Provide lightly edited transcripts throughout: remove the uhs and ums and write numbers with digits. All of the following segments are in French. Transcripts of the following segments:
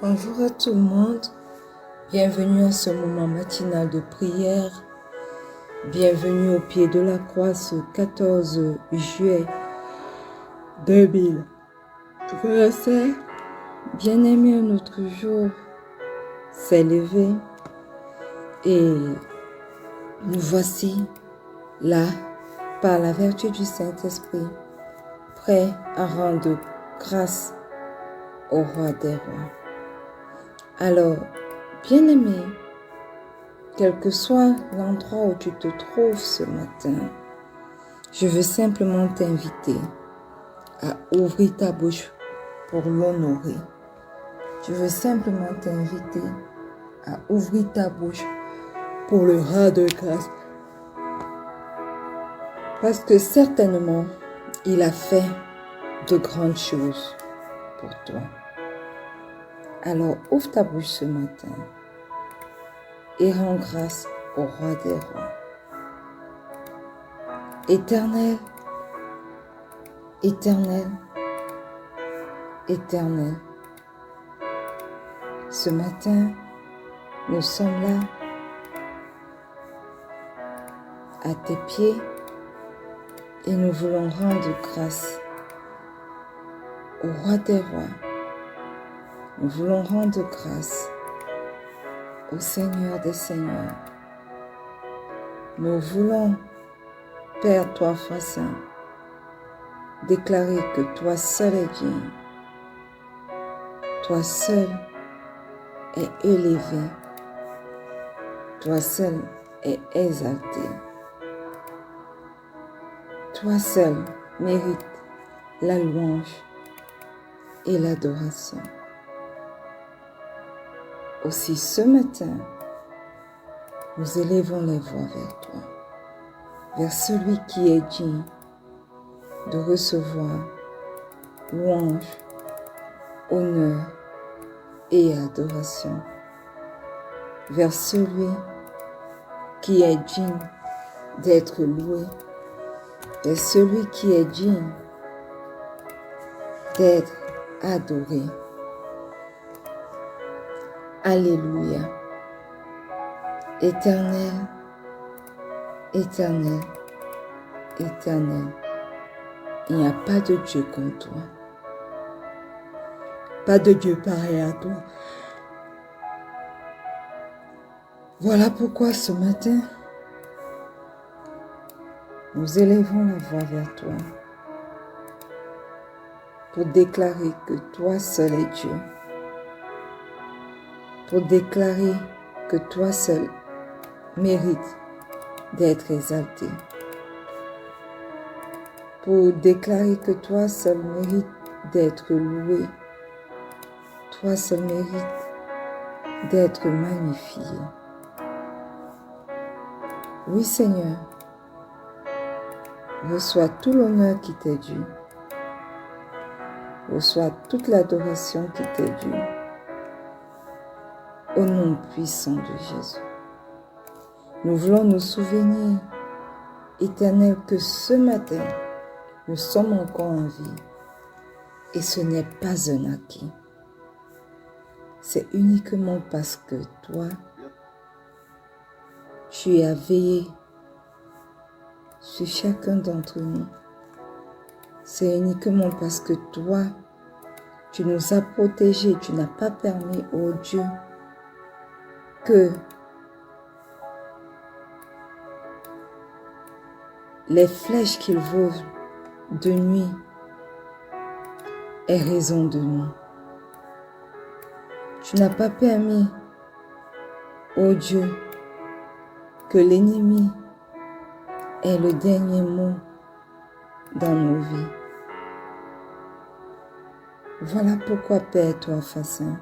Bonjour à tout le monde, bienvenue à ce moment matinal de prière, bienvenue au pied de la croix ce 14 juillet 2027. Bien-aimé, un autre jour s'est levé et nous voici là, par la vertu du Saint-Esprit, prêts à rendre grâce au Roi des Rois. Alors, bien-aimé, quel que soit l'endroit où tu te trouves ce matin, je veux simplement t'inviter à ouvrir ta bouche pour l'honorer. Je veux simplement t'inviter à ouvrir ta bouche pour le rendre grâce. Parce que certainement, il a fait de grandes choses pour toi. Alors, ouvre ta bouche ce matin et rends grâce au Roi des Rois. Éternel, éternel, éternel, ce matin, nous sommes là, à tes pieds, et nous voulons rendre grâce au Roi des Rois. Nous voulons rendre grâce au Seigneur des Seigneurs. Nous voulons, Père, toi, Saint, déclarer que toi seul est digne, toi seul est élevé, toi seul est exalté, toi seul mérites la louange et l'adoration. Aussi ce matin, nous élevons les voix vers toi, vers celui qui est digne de recevoir louange, honneur et adoration, vers celui qui est digne d'être loué, vers celui qui est digne d'être adoré. Alléluia. Éternel, éternel, éternel, il n'y a pas de Dieu comme toi. Pas de Dieu pareil à toi. Voilà pourquoi ce matin, nous élevons la voix vers toi pour déclarer que toi seul es Dieu, pour déclarer que toi seul mérites d'être exalté, pour déclarer que toi seul mérites d'être loué, toi seul mérites d'être magnifié. Oui Seigneur, reçois tout l'honneur qui t'est dû, reçois toute l'adoration qui t'est due, au nom puissant de Jésus. Nous voulons nous souvenir, Éternel, que ce matin, nous sommes encore en vie et ce n'est pas un acquis. C'est uniquement parce que toi, tu as veillé sur chacun d'entre nous. C'est uniquement parce que toi, tu nous as protégés, tu n'as pas permis, ô Dieu, que les flèches qu'ils volent de nuit aient raison de nous. Tu n'as pas permis, ô Dieu, que l'ennemi ait le dernier mot dans nos vies. Voilà pourquoi, Père, toi, Saint,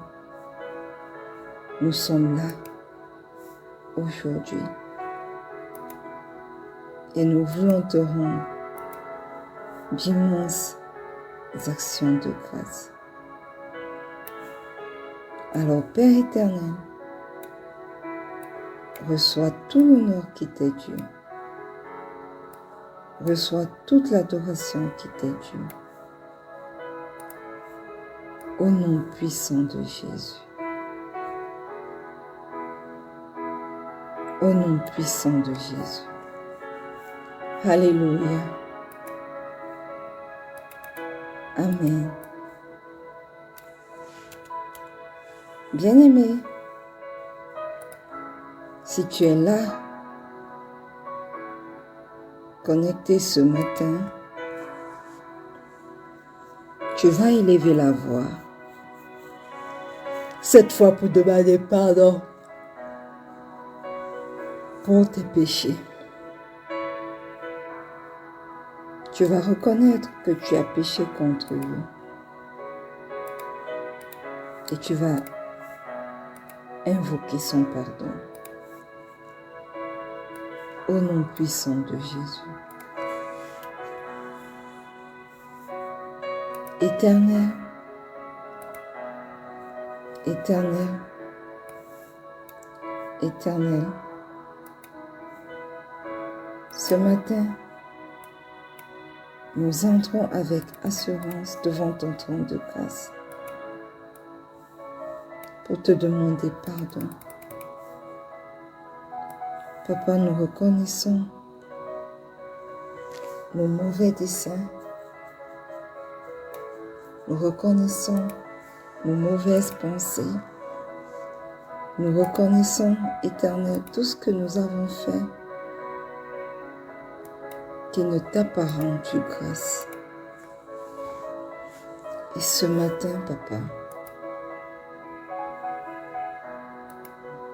nous sommes là aujourd'hui. Et nous voulons te rendre d'immenses actions de grâce. Alors, Père éternel, reçois tout l'honneur qui t'est dû. Reçois toute l'adoration qui t'est due. Au nom puissant de Jésus. Au nom puissant de Jésus. Alléluia. Amen. Bien-aimé, si tu es là, connecté ce matin, tu vas élever la voix. Cette fois pour demander pardon pour tes péchés. Tu vas reconnaître que tu as péché contre lui. Et tu vas invoquer son pardon. Au nom puissant de Jésus. Éternel, Éternel, Éternel, ce matin, nous entrons avec assurance devant ton trône de grâce pour te demander pardon. Papa, nous reconnaissons nos mauvais desseins. Nous reconnaissons nos mauvaises pensées. Nous reconnaissons, Éternel, tout ce que nous avons fait qui ne t'a pas rendu grâce. Et ce matin, Papa,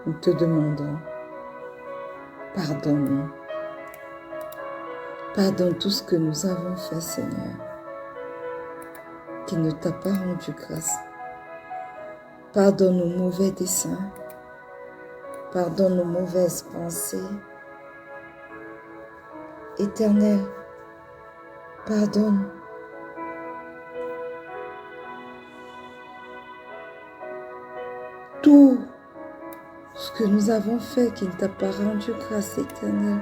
nous te demandons, pardonne-nous. Pardonne tout ce que nous avons fait, Seigneur, qui ne t'a pas rendu grâce. Pardonne nos mauvais desseins. Pardonne nos mauvaises pensées. Éternel, pardonne tout ce que nous avons fait qui ne t'a pas rendu grâce, Éternel.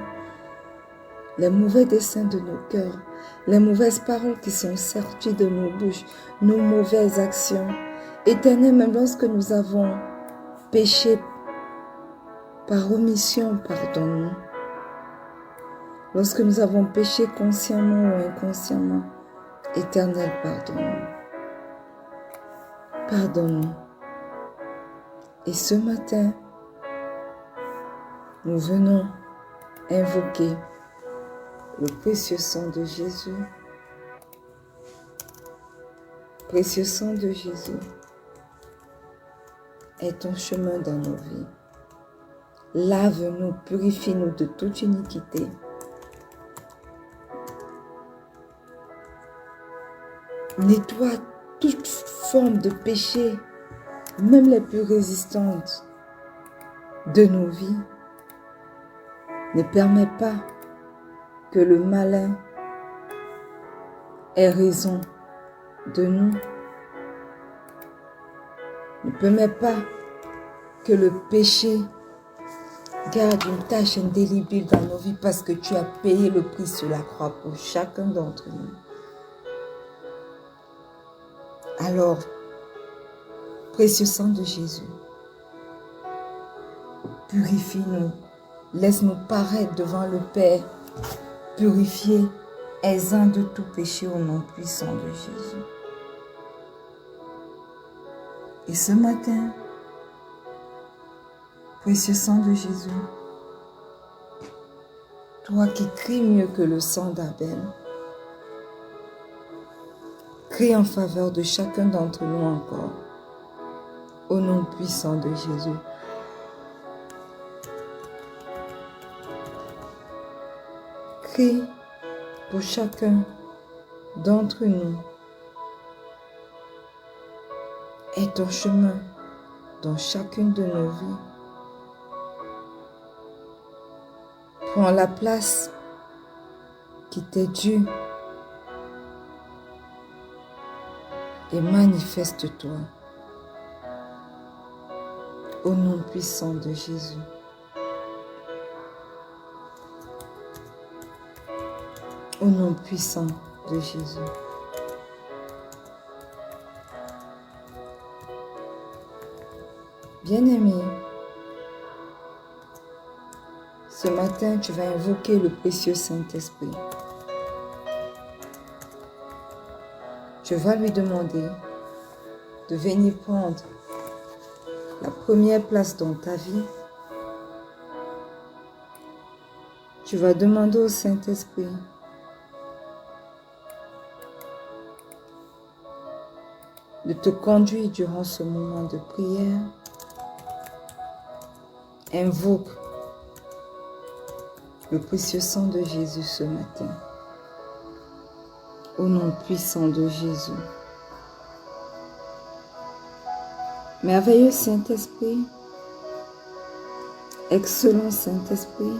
Les mauvais desseins de nos cœurs, les mauvaises paroles qui sont sorties de nos bouches, nos mauvaises actions. Éternel, même lorsque nous avons péché par omission, pardonne-nous. Lorsque nous avons péché consciemment ou inconsciemment, Éternel, pardonne-nous. Pardonne-nous. Et ce matin, nous venons invoquer le précieux sang de Jésus. Précieux sang de Jésus, est ton chemin dans nos vies. Lave-nous, purifie-nous de toute iniquité. Nettoie toute forme de péché, même les plus résistantes de nos vies. Ne permets pas que le malin ait raison de nous. Ne permets pas que le péché garde une tache indélébile dans nos vies parce que tu as payé le prix sur la croix pour chacun d'entre nous. Alors, précieux sang de Jésus, purifie-nous, laisse-nous paraître devant le Père, purifié, exempt de tout péché au nom puissant de Jésus. Et ce matin, précieux sang de Jésus, toi qui cries mieux que le sang d'Abel, crie en faveur de chacun d'entre nous encore, au nom puissant de Jésus. Crie pour chacun d'entre nous. Et ton chemin dans chacune de nos vies. Prends la place qui t'est due et manifeste-toi au nom puissant de Jésus. Au nom puissant de Jésus. Bien-aimé, Ce matin, tu vas invoquer le précieux Saint-Esprit. Tu vas lui demander de venir prendre la première place dans ta vie. Tu vas demander au Saint-Esprit de te conduire durant ce moment de prière. Invoque le précieux sang de Jésus ce matin. Au nom puissant de Jésus. Merveilleux Saint-Esprit, excellent Saint-Esprit,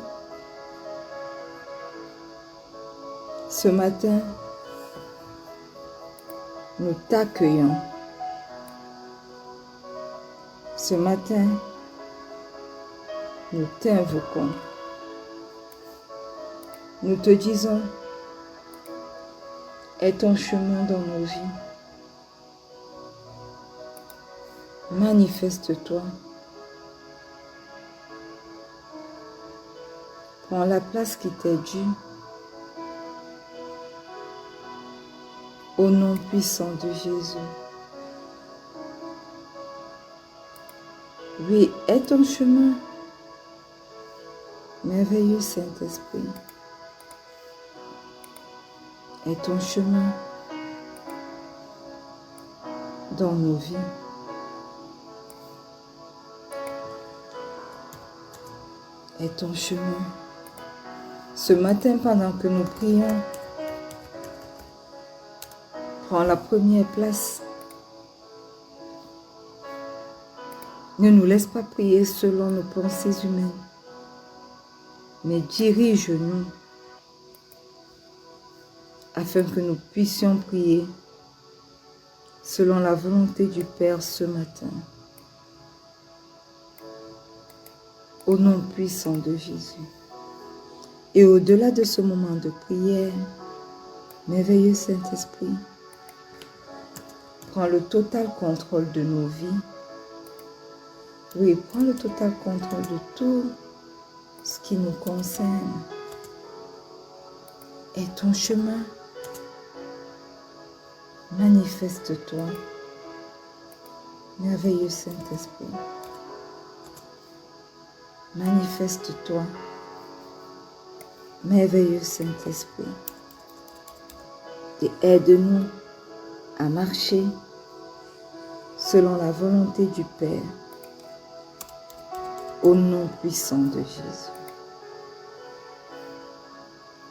ce matin, nous t'accueillons. Ce matin, nous t'invoquons. Nous te disons, aie ton chemin dans nos vies. Manifeste-toi. Prends la place qui t'est due. Au nom puissant de Jésus. Oui, aie ton chemin. Merveilleux Saint-Esprit. Aie ton chemin dans nos vies. Aie ton chemin. Ce matin, pendant que nous prions, prends la première place. Ne nous laisse pas prier selon nos pensées humaines, mais dirige-nous afin que nous puissions prier selon la volonté du Père ce matin. Au nom puissant de Jésus. Et au-delà de ce moment de prière, merveilleux Saint-Esprit, prends le total contrôle de nos vies. Oui, prends le total contrôle de tout ce qui nous concerne. Et ton chemin, manifeste-toi, merveilleux Saint-Esprit. Manifeste-toi, merveilleux Saint-Esprit. Et aide-nous à marcher selon la volonté du Père. Au nom puissant de Jésus.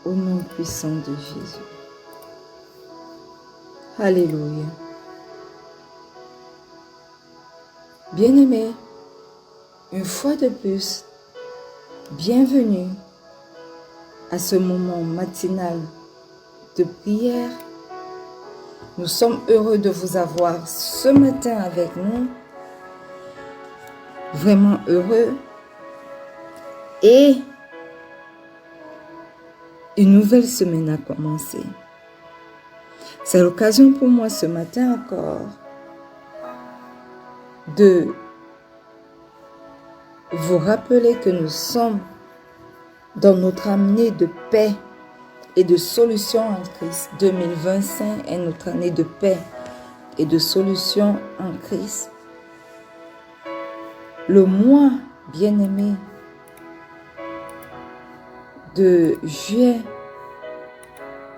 Au nom puissant de Jésus. Alléluia. Bien-aimés, une fois de plus, bienvenue à ce moment matinal de prière. Nous sommes heureux de vous avoir ce matin avec nous. Vraiment heureux. Et une nouvelle semaine a commencé. C'est l'occasion pour moi ce matin encore de vous rappeler que nous sommes dans notre année de paix et de solution en Christ. 2025 est notre année de paix et de solution en Christ. Le mois bien-aimé de juillet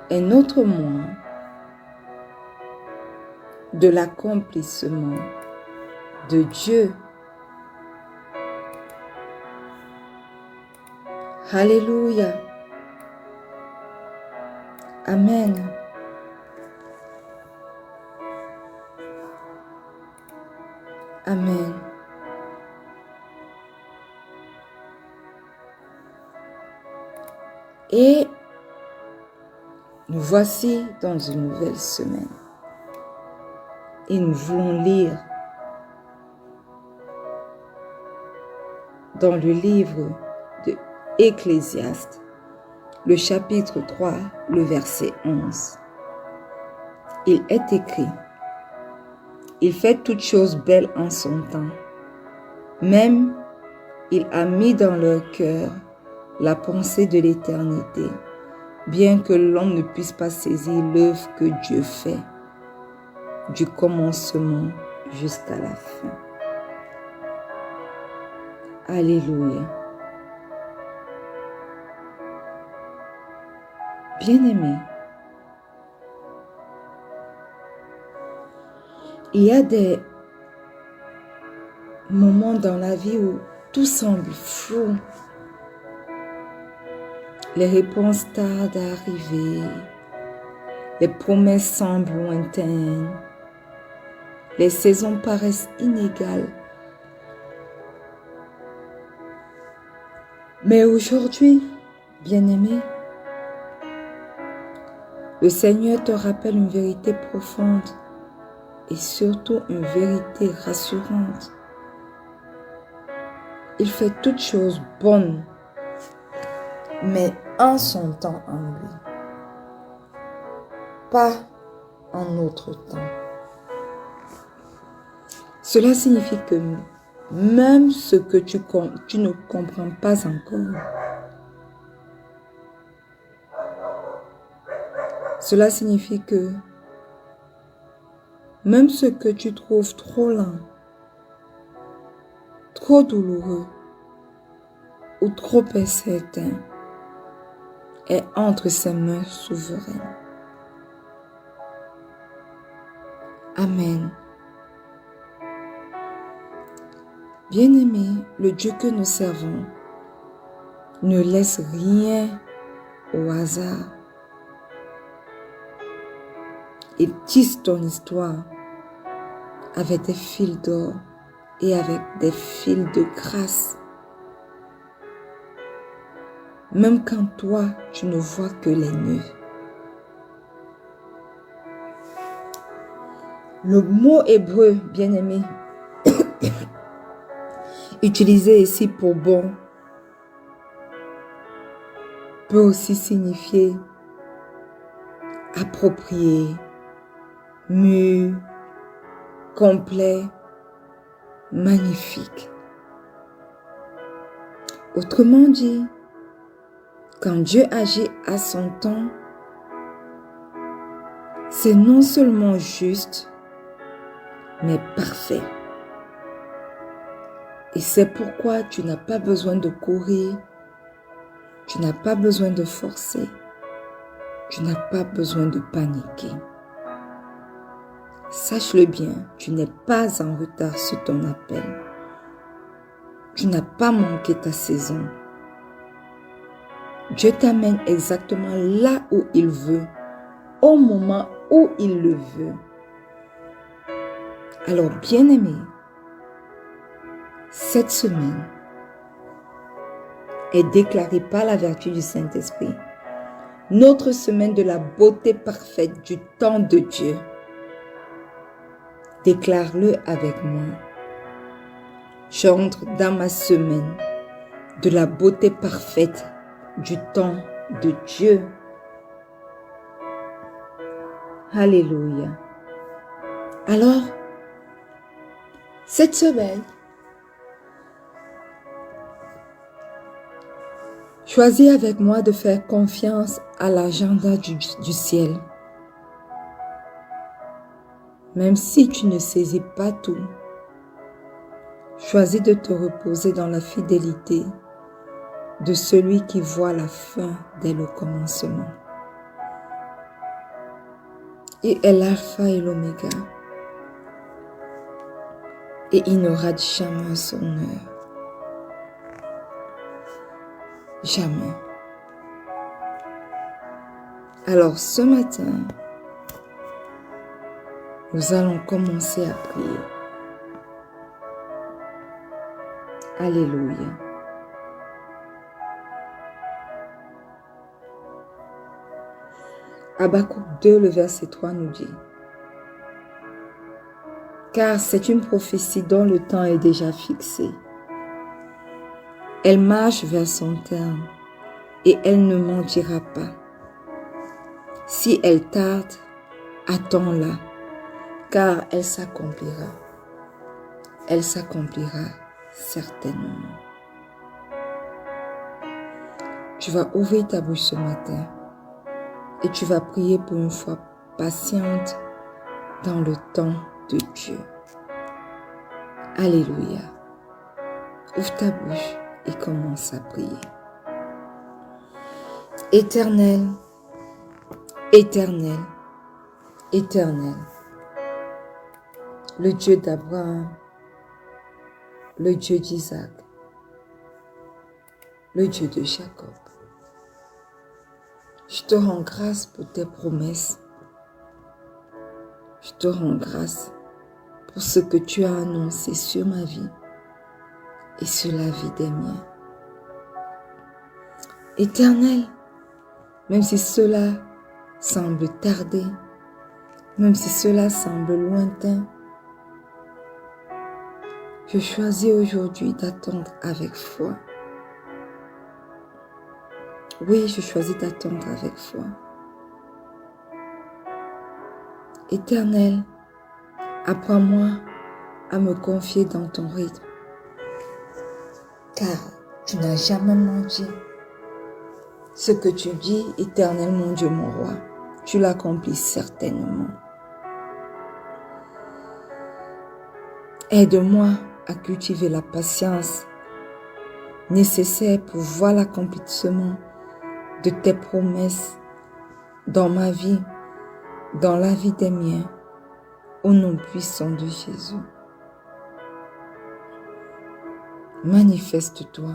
est notre mois de l'accomplissement de Dieu. Alléluia. Amen. Amen. Et nous voici dans une nouvelle semaine. Et nous voulons lire dans le livre de Ecclésiaste, le chapitre 3, le verset 11. Il est écrit: il fait toutes choses belles en son temps. Même il a mis dans leur cœur la pensée de l'éternité, bien que l'homme ne puisse pas saisir l'œuvre que Dieu fait, du commencement jusqu'à la fin. Alléluia. Bien-aimés, il y a des moments dans la vie où tout semble flou. Les réponses tardent à arriver. Les promesses semblent lointaines. Les saisons paraissent inégales. Mais aujourd'hui, bien-aimé, le Seigneur te rappelle une vérité profonde et surtout une vérité rassurante. Il fait toutes choses bonnes, mais en son temps en lui, pas en notre temps. Cela signifie que même ce que tu ne comprends pas encore, cela signifie que même ce que tu trouves trop lent, trop douloureux ou trop incertain est entre ses mains souveraines. Amen. Bien-aimé, le Dieu que nous servons ne laisse rien au hasard. Il tisse ton histoire avec des fils d'or et avec des fils de grâce. Même quand toi, tu ne vois que les nœuds. Le mot hébreu, bien-aimé, utilisé ici pour bon, peut aussi signifier approprié, mûr, complet, magnifique. Autrement dit, quand Dieu agit à son temps, c'est non seulement juste, mais parfait. Et c'est pourquoi tu n'as pas besoin de courir, tu n'as pas besoin de forcer, tu n'as pas besoin de paniquer. Sache-le bien, tu n'es pas en retard sur ton appel. Tu n'as pas manqué ta saison. Dieu t'amène exactement là où il veut, au moment où il le veut. Alors, bien-aimé, cette semaine est déclarée par la vertu du Saint-Esprit, notre semaine de la beauté parfaite du temps de Dieu. Déclare-le avec moi. J'entre dans ma semaine de la beauté parfaite du temps de Dieu. Alléluia. Alors, cette semaine, choisis avec moi de faire confiance à l'agenda du ciel. Même si tu ne saisis pas tout, choisis de te reposer dans la fidélité de celui qui voit la fin dès le commencement. Il est l'alpha et l'oméga. Et il ne rate jamais son heure. Jamais. Alors ce matin, nous allons commencer à prier. Alléluia. Habakkuk 2, le verset 3 nous dit: car c'est une prophétie dont le temps est déjà fixé. Elle marche vers son terme et elle ne mentira pas. Si elle tarde, attends-la, car elle s'accomplira. Elle s'accomplira certainement. tu vas ouvrir ta bouche ce matin et tu vas prier pour une foi patiente dans le temps de Dieu. Alléluia. Ouvre ta bouche et commence à prier. Éternel, éternel, éternel, le Dieu d'Abraham, le Dieu d'Isaac, le Dieu de Jacob. Je te rends grâce pour tes promesses. Je te rends grâce pour ce que tu as annoncé sur ma vie et sur la vie des miens. Éternel, même si cela semble tarder, même si cela semble lointain, je choisis aujourd'hui d'attendre avec foi. Oui, je choisis d'attendre avec foi. Éternel, apprends-moi à me confier dans ton rythme, car tu n'as jamais menti. Ce que tu dis, Éternel, mon Dieu, mon roi, tu l'accomplis certainement. Aide-moi à cultiver la patience nécessaire pour voir l'accomplissement de tes promesses dans ma vie, dans la vie des miens, au nom puissant de Jésus. Manifeste-toi,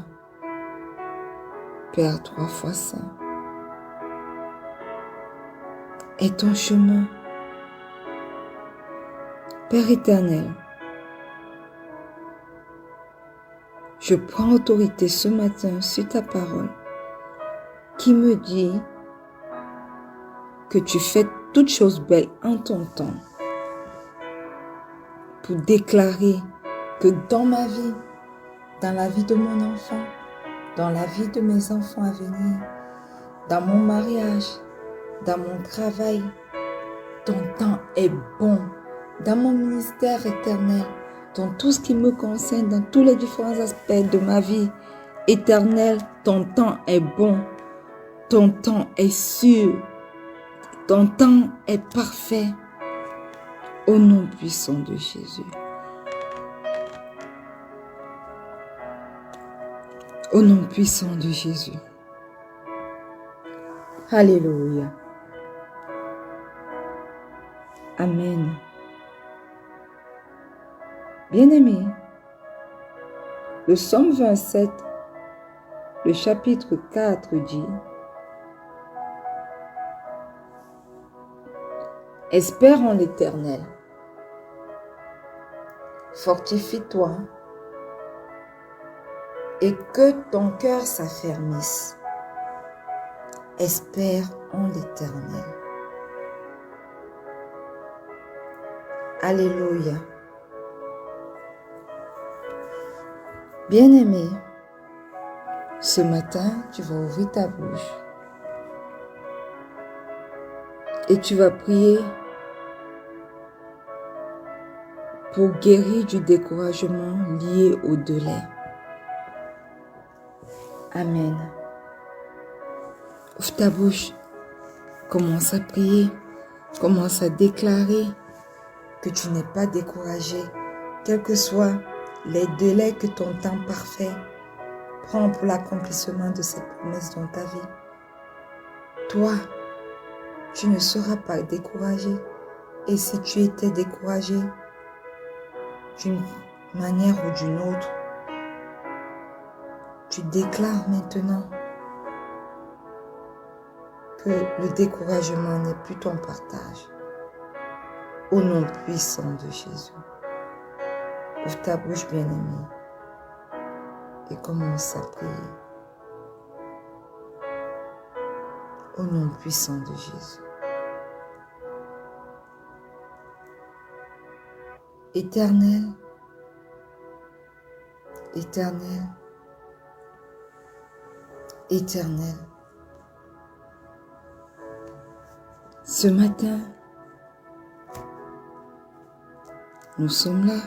Père 3 fois saint. Et ton chemin, Père éternel, je prends autorité ce matin sur ta parole qui me dit que tu fais toutes choses belles en ton temps pour déclarer que dans ma vie, dans la vie de mon enfant, dans la vie de mes enfants à venir, dans mon mariage, dans mon travail, ton temps est bon. Dans mon ministère éternel, dans tout ce qui me concerne, dans tous les différents aspects de ma vie éternelle, ton temps est bon. Ton temps est sûr. Ton temps est parfait. Au nom puissant de Jésus. Au nom puissant de Jésus. Alléluia. Amen. Bien-aimés, le psaume 27, le chapitre 4 dit: Espère en l'Éternel, fortifie-toi et que ton cœur s'affermisse. Espère en l'Éternel. Alléluia. Bien-aimé, ce matin, tu vas ouvrir ta bouche et tu vas prier pour guérir du découragement lié au délai. Amen. Ouvre ta bouche, commence à prier, commence à déclarer que tu n'es pas découragé, quels que soient les délais que ton temps parfait prend pour l'accomplissement de cette promesse dans ta vie. Toi, tu ne seras pas découragé. Et si tu étais découragé d'une manière ou d'une autre, tu déclares maintenant que le découragement n'est plus ton partage. Au nom puissant de Jésus. Ouvre ta bouche, bien-aimée, et commence à prier. Au nom puissant de Jésus. Éternel, éternel, éternel, ce matin, nous sommes là,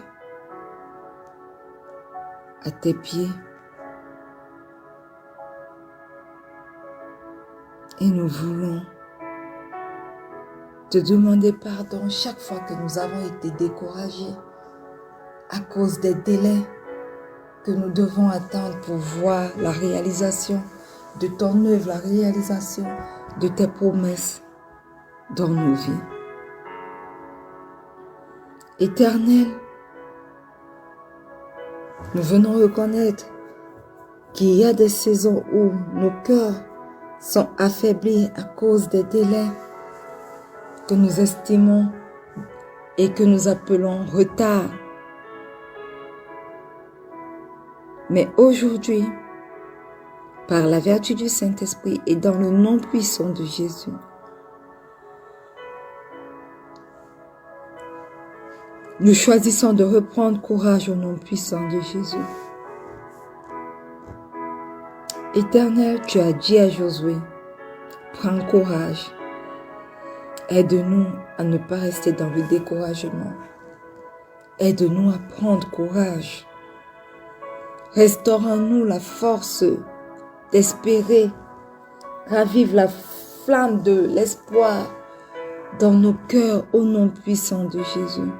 à tes pieds. Et nous voulons te demander pardon chaque fois que nous avons été découragés à cause des délais que nous devons attendre pour voir la réalisation de ton œuvre, la réalisation de tes promesses dans nos vies. Éternel, nous venons reconnaître qu'il y a des saisons où nos cœurs sont affaiblis à cause des délais que nous estimons et que nous appelons retard. Mais aujourd'hui, par la vertu du Saint-Esprit et dans le nom puissant de Jésus, nous choisissons de reprendre courage au nom puissant de Jésus. Éternel, tu as dit à Josué, prends courage. Aide-nous à ne pas rester dans le découragement. Aide-nous à prendre courage. Restaure en nous la force d'espérer. Ravive la flamme de l'espoir dans nos cœurs au nom puissant de Jésus.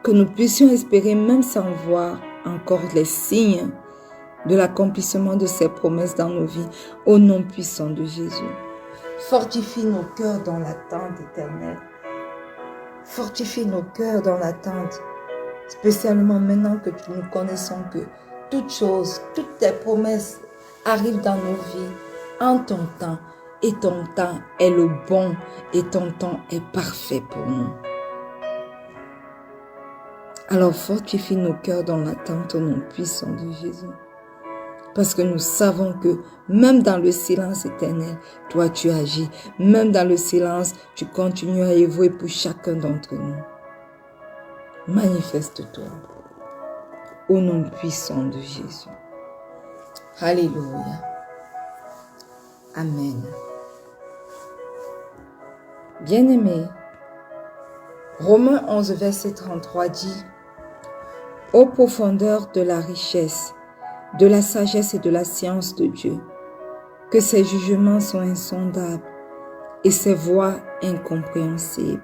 Que nous puissions espérer même sans voir encore les signes de l'accomplissement de ces promesses dans nos vies au nom puissant de Jésus. Fortifie nos cœurs dans l'attente éternelle. Fortifie nos cœurs dans l'attente, spécialement maintenant que nous connaissons que toutes choses, toutes tes promesses arrivent dans nos vies en ton temps, et ton temps est le bon, et ton temps est parfait pour nous. Alors fortifie nos cœurs dans l'attente au nom puissant de Jésus. Parce que nous savons que même dans le silence éternel, toi tu agis. Même dans le silence, tu continues à œuvrer pour chacun d'entre nous. Manifeste-toi au nom puissant de Jésus. Alléluia. Amen. Bien-aimés, Romains 11, verset 33 dit « Ô profondeur de la richesse, de la sagesse et de la science de Dieu, que ses jugements sont insondables et ses voies incompréhensibles. »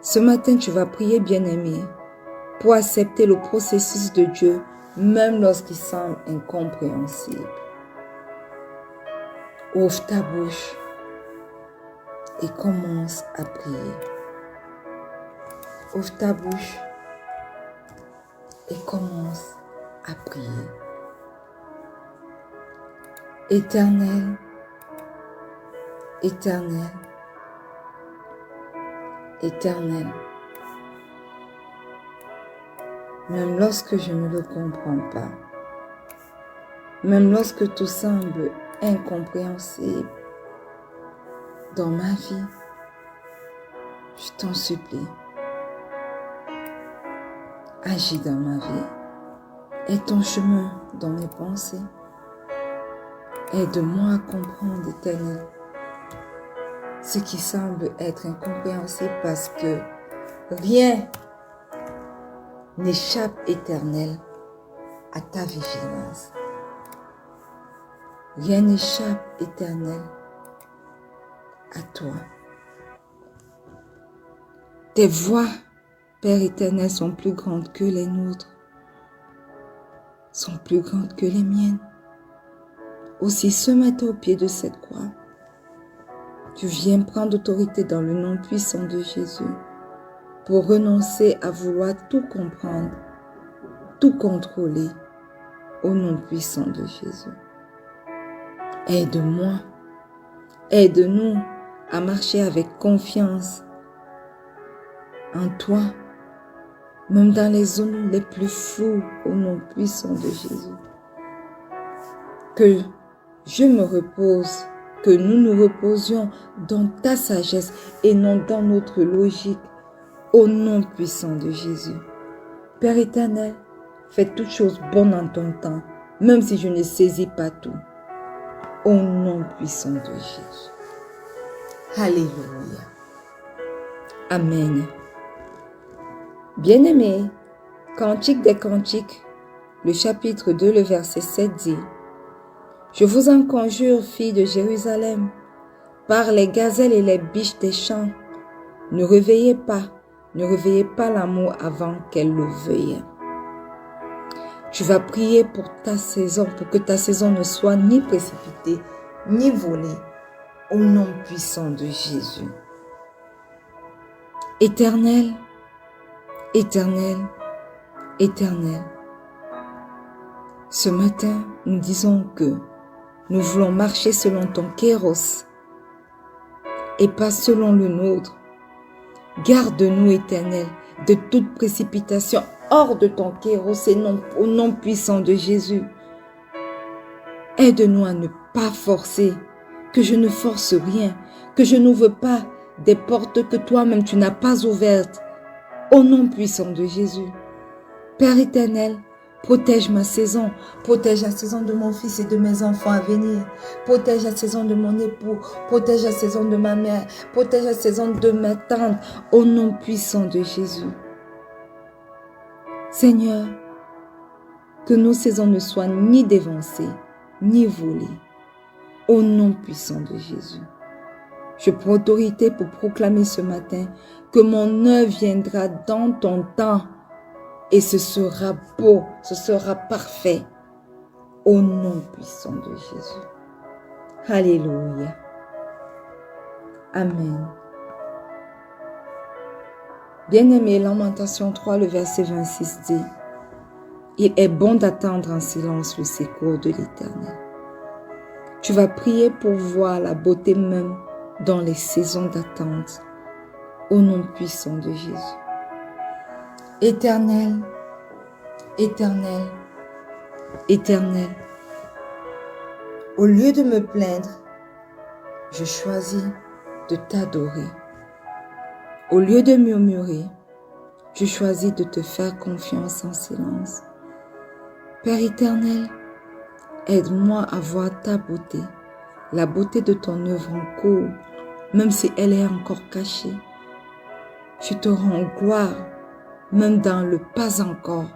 Ce matin, tu vas prier, bien-aimé, pour accepter le processus de Dieu, même lorsqu'il semble incompréhensible. Ouvre ta bouche et commence à prier. Ouvre ta bouche et commence à prier. Éternel, Éternel, Éternel, même lorsque je ne le comprends pas, même lorsque tout semble incompréhensible dans ma vie, je t'en supplie, agis dans ma vie. Aide ton chemin dans mes pensées. Aide-moi à comprendre, Éternel, ce qui semble être incompréhensible parce que rien n'échappe, Éternel, à ta vigilance. Rien n'échappe, Éternel, à toi. Tes voies, Père éternel, sont plus grandes que les nôtres, sont plus grandes que les miennes. Aussi ce matin au pied de cette croix, tu viens prendre autorité dans le nom puissant de Jésus pour renoncer à vouloir tout comprendre, tout contrôler au nom puissant de Jésus. Aide-moi, aide-nous à marcher avec confiance en toi, même dans les zones les plus floues au nom puissant de Jésus. Que je me repose, que nous nous reposions dans ta sagesse et non dans notre logique, au nom puissant de Jésus. Père éternel, fais toutes choses bonnes en ton temps, même si je ne saisis pas tout, au nom puissant de Jésus. Alléluia. Amen. Bien-aimés, Cantique des Cantiques, le chapitre 2, le verset 7 dit: Je vous en conjure, filles de Jérusalem, par les gazelles et les biches des champs, ne réveillez pas l'amour avant qu'elle le veuille. Tu vas prier pour ta saison, pour que ta saison ne soit ni précipitée, ni volée, au nom puissant de Jésus. Éternel, Éternel, Éternel, ce matin, nous disons que nous voulons marcher selon ton kéros et pas selon le nôtre. Garde-nous, Éternel, de toute précipitation hors de ton kéros et non, au nom puissant de Jésus. Aide-nous à ne pas forcer, que je ne force rien, que je n'ouvre pas des portes que toi-même tu n'as pas ouvertes, au nom puissant de Jésus. Père éternel, protège ma saison, protège la saison de mon fils et de mes enfants à venir, protège la saison de mon époux, protège la saison de ma mère, protège la saison de ma tante, au nom puissant de Jésus. Seigneur, que nos saisons ne soient ni dévancées, ni volées, au nom puissant de Jésus. Je prends autorité pour proclamer ce matin que mon heure viendra dans ton temps et ce sera beau, ce sera parfait, au nom puissant de Jésus. Alléluia. Amen. Bien-aimé, Lamentation 3, le verset 26 dit, « Il est bon d'attendre en silence le secours de l'Éternel. » Tu vas prier pour voir la beauté même dans les saisons d'attente, au nom puissant de Jésus. Éternel, Éternel, Éternel, au lieu de me plaindre, je choisis de t'adorer. Au lieu de murmurer, je choisis de te faire confiance en silence. Père éternel, aide-moi à voir ta beauté, la beauté de ton œuvre en cours, même si elle est encore cachée. Je te rends gloire, même dans le pas encore,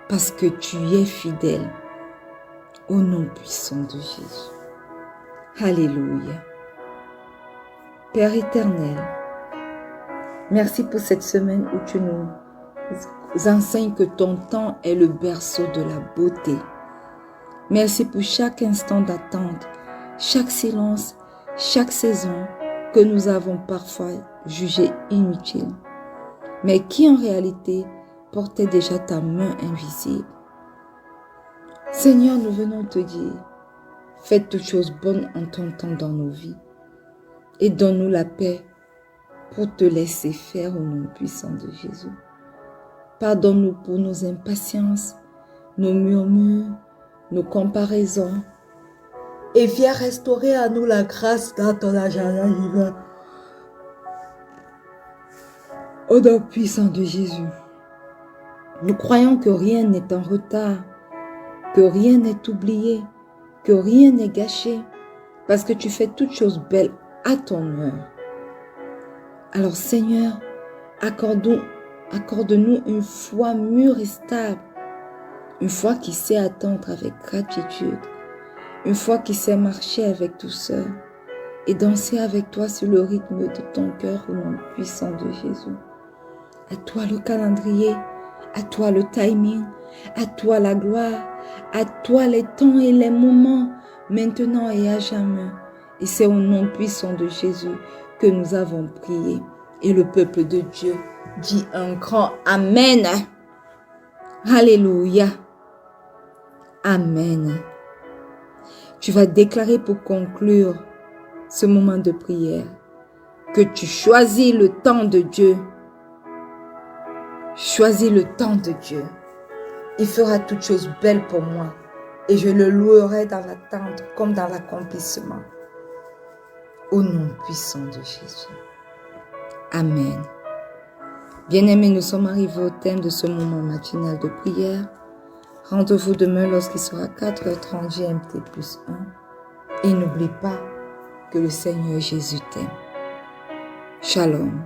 parce que tu es fidèle. Au nom puissant de Jésus. Alléluia. Père éternel, merci pour cette semaine où tu nous enseignes que ton temps est le berceau de la beauté. Merci pour chaque instant d'attente, chaque silence, chaque saison que nous avons parfois jugé inutile, mais qui en réalité portait déjà ta main invisible. Seigneur, nous venons te dire, fais toutes choses bonnes en ton temps dans nos vies et donne-nous la paix pour te laisser faire au nom puissant de Jésus. Pardonne-nous pour nos impatiences, nos murmures, nos comparaisons et viens restaurer à nous la grâce dans ton agenda divin. Au nom puissant de Jésus, nous croyons que rien n'est en retard, que rien n'est oublié, que rien n'est gâché, parce que tu fais toutes choses belles à ton heure. Alors Seigneur, accorde-nous une foi mûre et stable, une foi qui sait attendre avec gratitude, une foi qui sait marcher avec douceur et danser avec toi sur le rythme de ton cœur au nom puissant de Jésus. À toi le calendrier, à toi le timing, à toi la gloire, à toi les temps et les moments, maintenant et à jamais. Et c'est au nom puissant de Jésus que nous avons prié. Et le peuple de Dieu dit un grand Amen. Alléluia. Amen. Tu vas déclarer pour conclure ce moment de prière que tu choisis le temps de Dieu. Choisis le temps de Dieu. Il fera toutes choses belles pour moi et je le louerai dans l'attente comme dans l'accomplissement. Au nom puissant de Jésus. Amen. Bien-aimés, nous sommes arrivés au thème de ce moment matinal de prière. Rendez-vous demain lorsqu'il sera 4h30 GMT plus 1. Et n'oublie pas que le Seigneur Jésus t'aime. Shalom.